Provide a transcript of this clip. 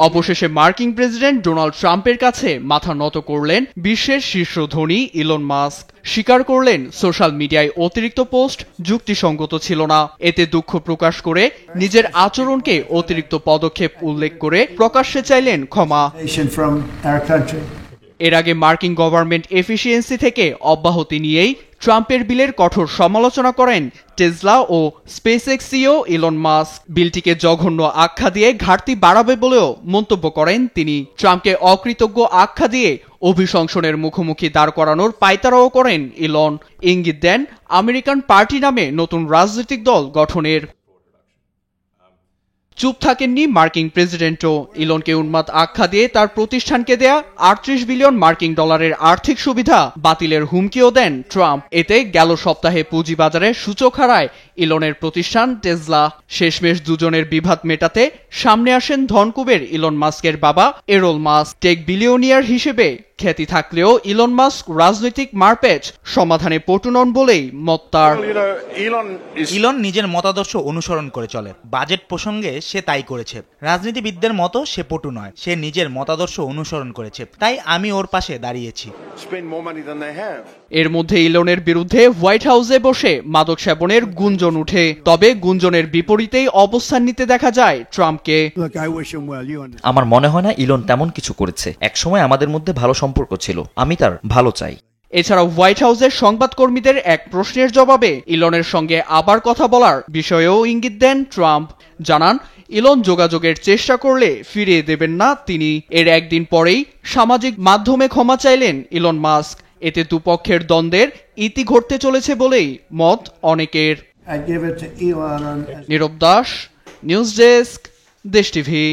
অবশেষে মার্কিন president Donald ট্রাম্পের কাছে মাথা নত করলেন বিশ্বের শীর্ষ ধনী ইলন মাস্ক। স্বীকার করলেন সোশ্যাল মিডিয়ায় অতিরিক্ত পোস্ট যুক্তিসঙ্গত ছিল না। এতে দুঃখ প্রকাশ করে নিজের আচরণকে অতিরিক্ত পদক্ষেপ উল্লেখ করে প্রকাশ্যে চাইলেন ক্ষমা। এর আগে মার্কিন গভর্নমেন্ট এফিসিয়েন্সি থেকে অব্যাহতি নিয়েই ট্রাম্পের বিলের কঠোর সমালোচনা করেন টেসলা ও স্পেসএক্স সিইও ইলন মাস্ক। বিলটিকে জঘন্য আখ্যা দিয়ে ঘাটতি বাড়াবে বলেও মন্তব্য করেন তিনি। ট্রাম্পকে অকৃতজ্ঞ আখ্যা দিয়ে অভিশংসনের মুখোমুখি দাঁড় করানোর পায়তারাও করেন ইলন। ইঙ্গিত দেন আমেরিকান পার্টি নামে নতুন রাজনৈতিক দল গঠনের। চুপ থাকেননি মার্কিন প্রেসিডেন্টও। ইলনকে উন্মাদ আখ্যা দিয়ে তার প্রতিষ্ঠানকে দেয়া ৩৮ বিলিয়ন মার্কিন ডলারের আর্থিক সুবিধা বাতিলের হুমকিও দেন ট্রাম্প। এতে গেল সপ্তাহে পুঁজিবাজারে সূচক হারায় ইলনের প্রতিষ্ঠান টেসলা। শেষমেশ দুজনের বিবাদ মেটাতে সামনে আসেন ধনকুবের ইলন মাস্কের বাবা এরল মাস্ক। টেক বিলিয়নিয়ার হিসেবে খ্যাতি থাকলেও ইলন মাস্ক রাজনৈতিক মারপ্যাচ সমাধানে পটু নন বলেই মত তার। ইলন নিজের মতাদর্শ অনুসরণ করে চলে। বাজেট প্রসঙ্গে সে তাই করেছে। রাজনীতিবিদদের মতো সে পটু নয়, সে নিজের মতাদর্শ অনুসরণ করেছে। তাই আমি ওর পাশে দাঁড়িয়েছি। এর মধ্যে ইলনের বিরুদ্ধে হোয়াইট হাউসে বসে মাদক সেবনের গুঞ্জন উঠে। তবে গুঞ্জনের বিপরীতেই অবস্থান নিতে দেখা যায় ট্রাম্পকে। আমার মনে হয় না ইলন তেমন কিছু করেছে। একসময় আমাদের মধ্যে ভালো সম্পর্ক ছিল, আমি তার ভালো চাই। এছাড়াও হোয়াইট হাউসের সংবাদকর্মীদের এক প্রশ্নের জবাবে ইলনের সঙ্গে আবার কথা বলার বিষয়েও ইঙ্গিত দেন ট্রাম্প। জানান ইলন যোগাযোগের চেষ্টা করলে ফিরিয়ে দেবেন না তিনি। এর একদিন পরেই সামাজিক মাধ্যমে ক্ষমা চাইলেন ইলন মাস্ক। এতে দুপক্ষের দ্বন্দ্বের ইতি ঘটতে চলেছে বলেই মত অনেকের। নীরব দাস, নিউজ ডেস্ক, দেশ টিভি।